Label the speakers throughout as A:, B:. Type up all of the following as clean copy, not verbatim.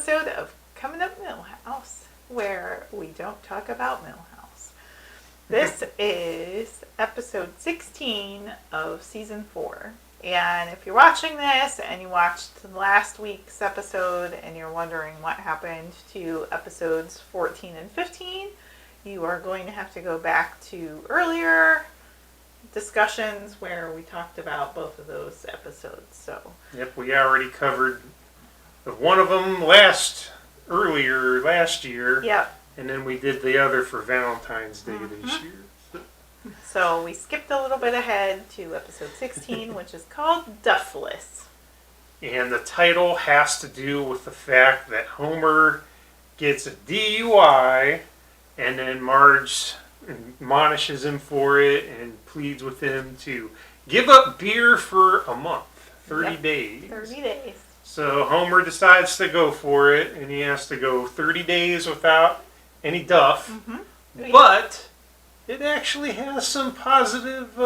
A: episode of Coming Up Milhouse, where we don't talk about Milhouse. This is episode 16 of season 4. And if you're watching this and you watched last week's episode and you're wondering what happened to episodes 14 and 15, you are going to have to go back to earlier discussions where we talked about both of those episodes. So
B: yep, we already covered one of them last year.
A: Yep.
B: And then we did the other for Valentine's Day this year.
A: So we skipped a little bit ahead to episode 16, which is called Duffless.
B: And the title has to do with the fact that Homer gets a DUI and then Marge admonishes him for it and pleads with him to give up beer for a month, 30 days. 30
A: days.
B: So Homer decides to go for it, and he has to go 30 days without any duff. Mm-hmm. But it actually has some positive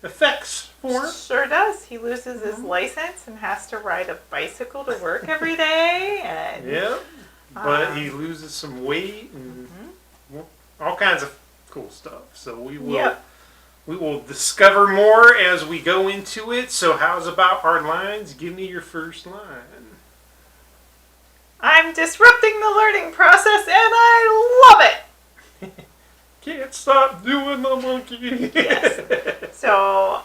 B: effects for him.
A: Sure does. He loses his license and has to ride a bicycle to work every day. And,
B: yeah, but he loses some weight and all kinds of cool stuff. So we will discover more as we go into it. So how's about our lines? Give me your first line.
A: I'm disrupting the learning process and I love it.
B: Can't stop doing the monkey.
A: Yes. So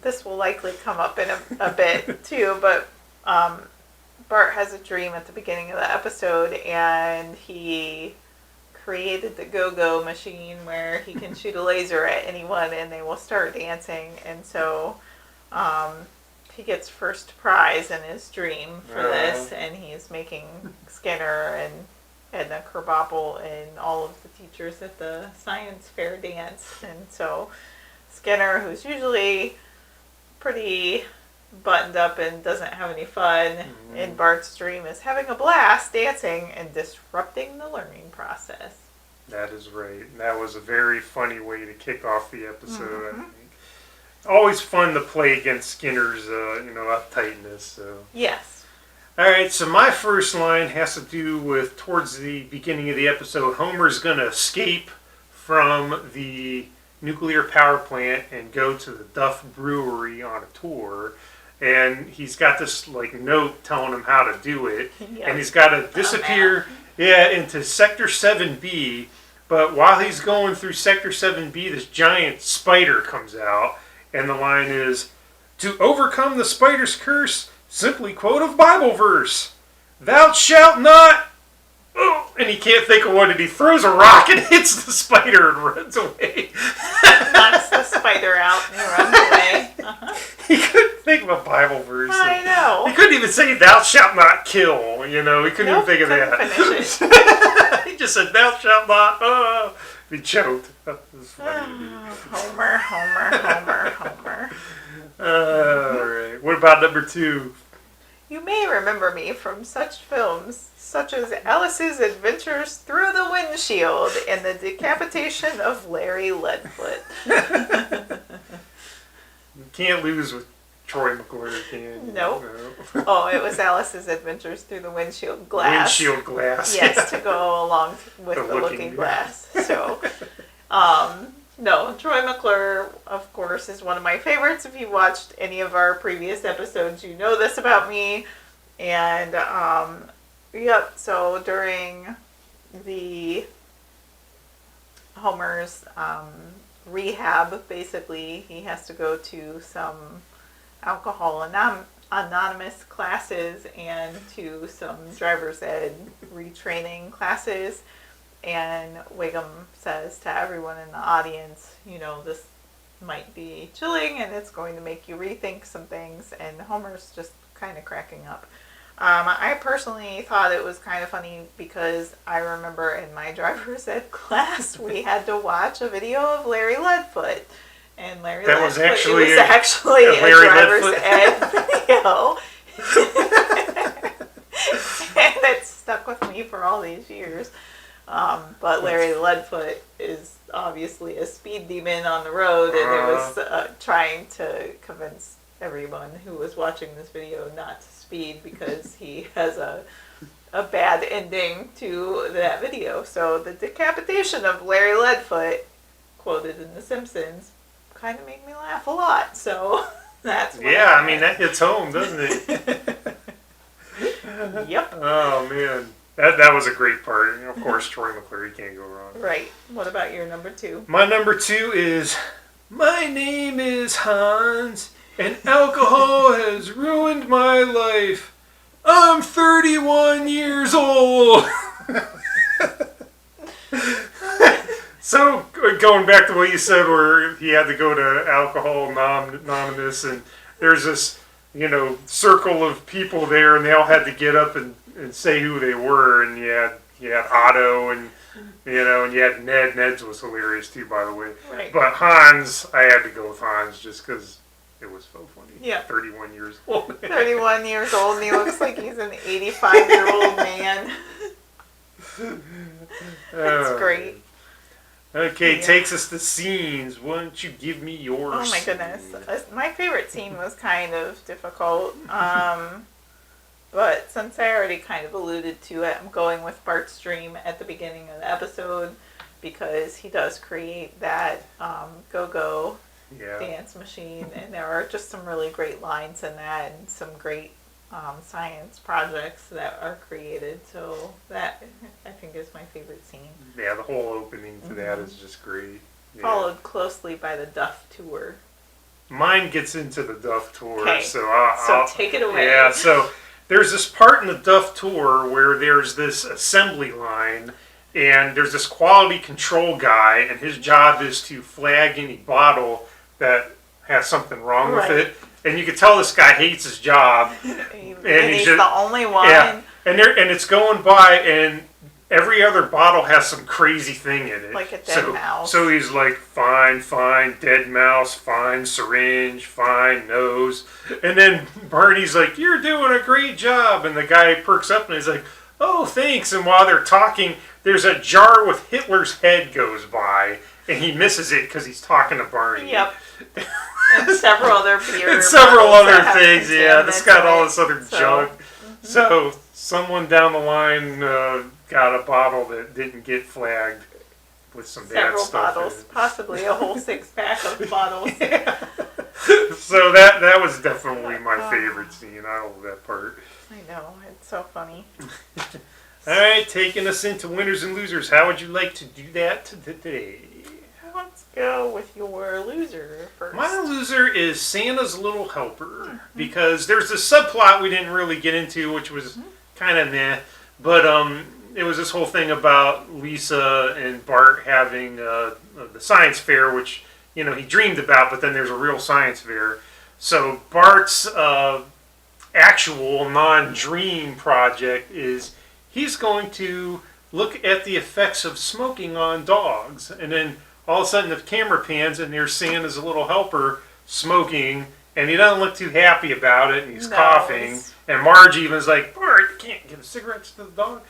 A: this will likely come up in a bit too, but Bart has a dream at the beginning of the episode and he created the go-go machine where he can shoot a laser at anyone and they will start dancing. And so he gets first prize in his dream for this, and he's making Skinner and Edna Krabappel and all of the teachers at the science fair dance. And so Skinner, who's usually pretty buttoned up and doesn't have any fun in Bart's dream, is having a blast dancing and disrupting the learning process.
B: That is right. That was a very funny way to kick off the episode, I think. Always fun to play against Skinner's uptightness. So.
A: Yes.
B: Alright, so my first line has to do with towards the beginning of the episode, Homer's going to escape from the nuclear power plant and go to the Duff Brewery on a tour. And he's got this note telling him how to do it. Yep. And he's got to disappear into Sector 7B. But while he's going through Sector 7B, this giant spider comes out. And the line is, to overcome the spider's curse, simply quote a Bible verse. Thou shalt not... Oh, and he can't think of what it. He throws a rock and hits the spider and runs away.
A: Knocks the spider out and runs away.
B: He couldn't think of a Bible verse.
A: I know.
B: He couldn't even say, thou shalt not kill. He couldn't even think of that.
A: Finish it.
B: He just said, thou shalt not. Oh. He choked. That was funny.
A: Homer.
B: Alright. What about number 2?
A: You may remember me from such films such as Alice's Adventures Through the Windshield and the Decapitation of Larry Leadfoot.
B: You can't lose with Troy McClure, can you?
A: Nope. No. Oh, it was Alice's Adventures Through the Windshield Glass.
B: Windshield Glass.
A: Yes, to go along with the Looking Glass. So, no, Troy McClure, of course, is one of my favorites. If you watched any of our previous episodes, you know this about me. And, so during the Homer's rehab, basically, he has to go to some alcohol anonymous classes and to some driver's ed retraining classes. And Wiggum says to everyone in the audience, this might be chilling and it's going to make you rethink some things. And Homer's just kind of cracking up. I personally thought it was kind of funny because I remember in my driver's ed class, we had to watch a video of Larry Leadfoot. And Larry Leadfoot was actually a driver's ed video. And it stuck with me for all these years. But Larry Leadfoot is obviously a speed demon on the road, and it was trying to convince everyone who was watching this video not to speed because he has a bad ending to that video. So the decapitation of Larry Leadfoot, quoted in The Simpsons, kind of made me laugh a lot. So that's what
B: I mean, that hits home, doesn't it?
A: Yep.
B: Oh, man. That was a great part. And of course, Troy McClure, can't go wrong.
A: Right. What about your number 2?
B: My number 2 is, my name is Hans, and alcohol has ruined my life. I'm 31 years old. So, going back to what you said, where he had to go to Alcohol Anonymous, and there's this, circle of people there, and they all had to get up and say who they were, and you had Otto, and and you had Ned. Ned's was hilarious too, by the way.
A: Right.
B: But Hans, I had to go with Hans just because it was so funny.
A: Yeah.
B: 31 years old.
A: 31 years old, and he looks like he's an 85-year-old man. That's great.
B: Okay, takes us to scenes. Why don't you give me yours?
A: Oh my goodness. My favorite scene was kind of difficult. But since I already kind of alluded to it, I'm going with Bart's dream at the beginning of the episode because he does create that go-go dance machine. And there are just some really great lines in that and some great science projects that are created. So that, I think, is my favorite scene.
B: Yeah, the whole opening to that is just great. Yeah.
A: Followed closely by the Duff tour.
B: Mine gets into the Duff tour.
A: Okay,
B: so
A: take it away.
B: Yeah, so there's this part in the Duff tour where there's this assembly line, and there's this quality control guy, and his job is to flag any bottle that has something wrong with it. And you can tell this guy hates his job.
A: And he's just the only one.
B: Yeah, and it's going by, and every other bottle has some crazy thing in it.
A: Like a dead mouse.
B: So he's like, fine, dead mouse, fine, syringe, fine, nose. And then Barney's like, you're doing a great job. And the guy perks up and he's like, oh, thanks. And while they're talking, there's a jar with Hitler's head goes by. And he misses it because he's talking to Barney.
A: Yep. And several other beer.
B: And several other things, yeah. This got all this other junk. So someone down the line got a bottle that didn't get flagged with some bad stuff.
A: Several bottles, possibly a whole 6-pack of bottles.
B: So that was definitely my favorite scene. I love that part.
A: I know, it's so funny.
B: All right, taking us into winners and losers. How would you like to do that today?
A: Let's go with your loser first.
B: My loser is Santa's Little Helper, because there's this subplot we didn't really get into, which was kind of meh, but it was this whole thing about Lisa and Bart having the science fair, which he dreamed about, but then there's a real science fair. So Bart's actual non-dream project is he's going to look at the effects of smoking on dogs, and then all of a sudden the camera pans and there's Santa's Little Helper smoking, and he doesn't look too happy about it, and he's coughing. And Marge even's like, Bart, you can't give cigarettes to the dog.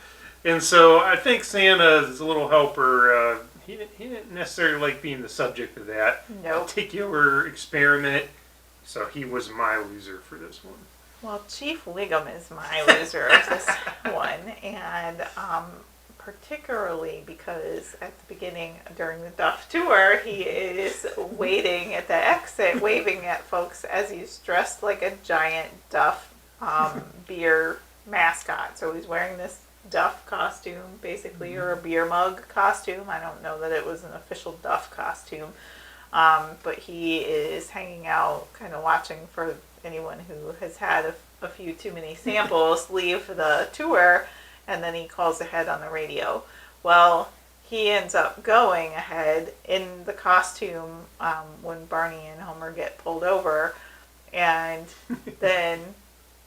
B: And so I think Santa's Little Helper, he didn't necessarily like being the subject of that particular experiment. So he was my loser for this one.
A: Well, Chief Wiggum is my loser of this one, and particularly because at the beginning during the Duff tour, he is waiting at the exit, waving at folks as he's dressed like a giant Duff beer mascot. So he's wearing this Duff costume, basically, or a beer mug costume. I don't know that it was an official Duff costume, but he is hanging out, kind of watching for anyone who has had a few too many samples leave the tour. And then he calls ahead on the radio. Well, he ends up going ahead in the costume when Barney and Homer get pulled over. And then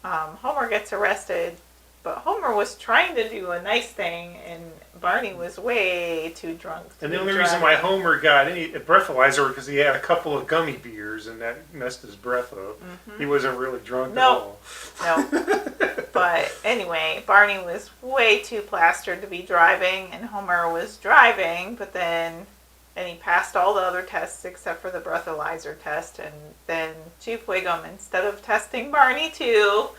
A: Homer gets arrested. But Homer was trying to do a nice thing, and Barney was way too drunk to
B: And the only reason why Homer got a breathalyzer because he had a couple of gummy beers, and that messed his breath up. He wasn't really drunk at all.
A: No. But anyway, Barney was way too plastered to be driving, and Homer was driving, but then And he passed all the other tests except for the breathalyzer test. And then Chief Wiggum, instead of testing Barney too,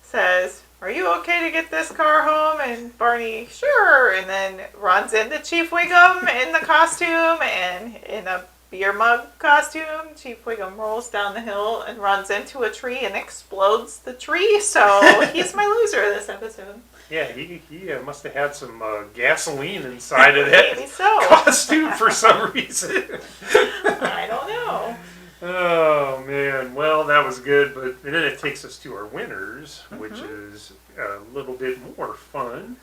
A: says, "Are you okay to get this car home?" And Barney, "Sure." And then runs into Chief Wiggum in the costume and in a beer mug costume. Chief Wiggum rolls down the hill and runs into a tree and explodes the tree. So he's my loser this episode.
B: Yeah, he must have had some gasoline inside of that
A: Maybe so.
B: costume for some reason.
A: I don't know.
B: Oh, man. Well, that was good. But then it takes us to our winners, which is a little bit more fun.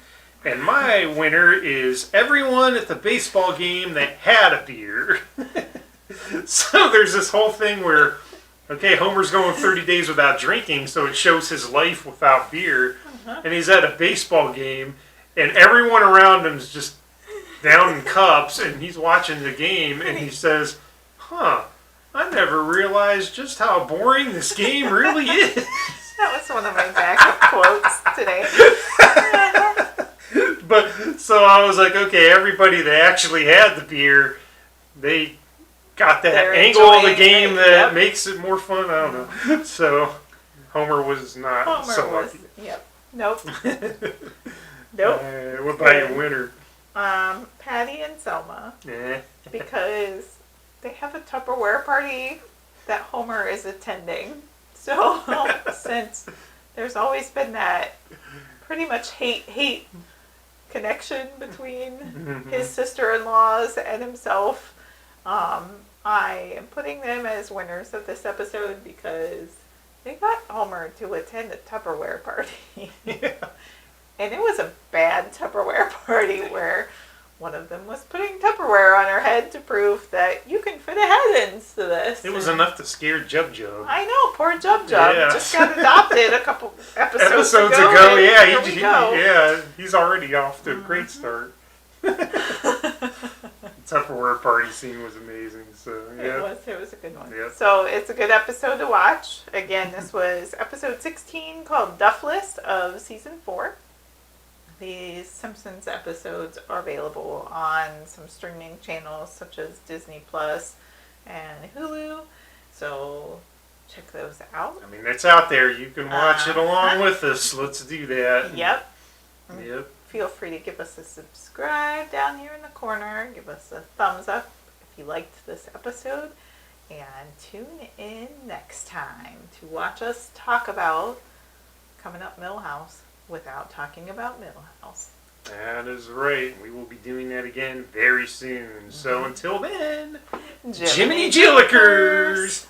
B: And my winner is everyone at the baseball game that had a beer. So there's this whole thing where, okay, Homer's going 30 days without drinking, so it shows his life without beer. And he's at a baseball game, and everyone around him is just down in cups, and he's watching the game, and he says, "Huh, I never realized just how boring this game really is."
A: That was one of my backup quotes today.
B: But, so I was like, okay, everybody that actually had the beer, they got that
A: They're
B: angle of the
A: enjoying
B: game
A: it,
B: that
A: yep.
B: makes it more fun. I don't know. So Homer was not
A: Homer
B: so
A: was,
B: lucky.
A: yep. Nope. Nope.
B: What about your winner?
A: Patty and Selma.
B: Eh.
A: Because they have a Tupperware party that Homer is attending. So since there's always been that pretty much hate connection between his sister-in-laws and himself, I am putting them as winners of this episode because they got Homer to attend a Tupperware party. And it was a bad Tupperware party where one of them was putting Tupperware on her head to prove that you can fit a head into this.
B: It was enough to scare Jub Jub.
A: I know, poor Jub Jub.
B: Yeah.
A: Just got adopted a couple episodes ago.
B: Yeah,
A: Here we go.
B: yeah, he's already off to a great start. The Tupperware party scene was amazing. So yeah,
A: It was a good one.
B: Yep.
A: So it's a good episode to watch. Again, this was episode 16 called Duffless of season 4. These Simpsons episodes are available on some streaming channels such as Disney Plus and Hulu. So check those out.
B: I mean, it's out there. You can watch it along with us. Let's do that.
A: Yep.
B: Yep.
A: Feel free to give us a subscribe down here in the corner. Give us a thumbs up if you liked this episode. And tune in next time to watch us talk about coming up Milhouse without talking about Milhouse.
B: That is right. We will be doing that again very soon. So until then, Jiminy Jillikers!